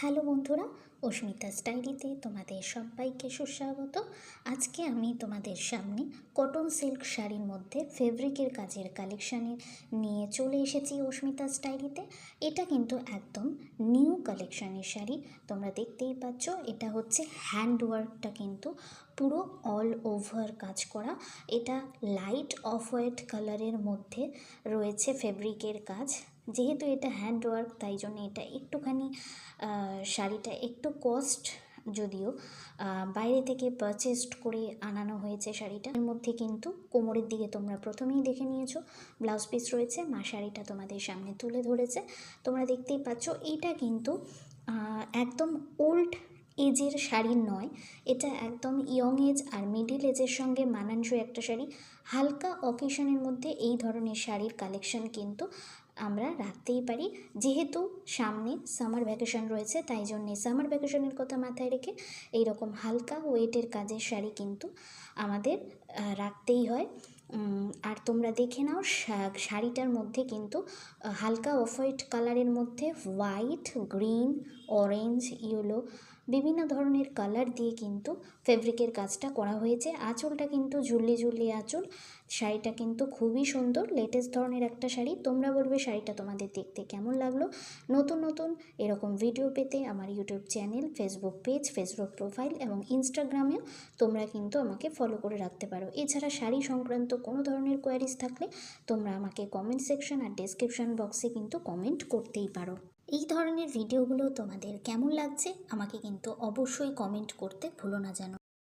Hello বন্ধুরা, অস্মিতা স্টাইলিতে তোমাদের সবাইকে সুস্বাগত। আজকে আমি তোমাদের সামনে কটন সিল্ক শাড়ির মধ্যে ফেব্রিকের কাজের কালেকশানে নিয়ে চলে এসেছি অস্মিতা স্টাইলিতে। এটা কিন্তু একদম নিউ কালেকশানের শাড়ি, তোমরা দেখতেই পাচ্ছ। এটা হচ্ছে হ্যান্ডওয়ার্কটা কিন্তু পুরো অল ওভার কাজ করা। এটা লাইট অফ হোয়াইট কালারের মধ্যে রয়েছে ফেব্রিকের কাজ। যেহেতু এটা হ্যান্ডওয়ার্ক তাই জন্য এটা একটুখানি শাড়িটা একটু কস্ট, যদিও বাইরে থেকে পারচেসড করে আনানো হয়েছে শাড়িটা। এর মধ্যে কিন্তু কোমরের দিকে তোমরা প্রথমেই দেখে নিয়েছো ব্লাউজ পিস রয়েছে, মা শাড়িটা তোমাদের সামনে তুলে ধরেছে, তোমরা দেখতেই পাচ্ছ। এটা কিন্তু একদম ওল্ড এজের শাড়ি নয়, এটা একদম ইয়ং এজ আর মিডিল এজের সঙ্গে মানানসই একটা শাড়ি। হালকা অকেশনের মধ্যে এই ধরনের শাড়ির কালেকশন কিন্তু আমরা রাখতেই পারি। যেহেতু সামনে সামার ভ্যাকেশন রয়েছে তাই জন্যে সামার ভ্যাকেশনের কথা মাথায় রেখে এই রকম হালকা ওয়েটের কাজের শাড়ি কিন্তু আমাদের রাখতেই হয়। আর তোমরা দেখে নাও শাড়িটার মধ্যে কিন্তু হালকা অফ হোয়াইট কালারের মধ্যে হোয়াইট, গ্রিন, অরেঞ্জ, ইয়েলো বিভিন্ন ধরনের কালার দিয়ে কিন্তু ফেব্রিকের কাজটা করা হয়েছে। আঁচলটা কিন্তু ঝুল্লি ঝুল্লি আঁচল। শাড়িটা কিন্তু খুবই সুন্দর, লেটেস্ট ধরনের একটা শাড়ি। তোমরা বলবে শাড়িটা তোমাদের দেখতে কেমন লাগলো। নতুন নতুন এরকম ভিডিও পেতে আমার YouTube channel, Facebook page, Facebook profile এবং ইনস্টাগ্রামেও তোমরা কিন্তু আমাকে ফলো করে রাখতে পারো। এছাড়া শাড়ি সংক্রান্ত কোনো ধরনের কোয়ারিজ থাকলে তোমরা আমাকে কমেন্ট সেকশন আর ডেসক্রিপশন বক্সে কিন্তু কমেন্ট করতেই পারো। এই ধরনের ভিডিওগুলো তোমাদের কেমন লাগছে আমাকে কিন্তু অবশ্যই কমেন্ট করতে ভুলো না যেন।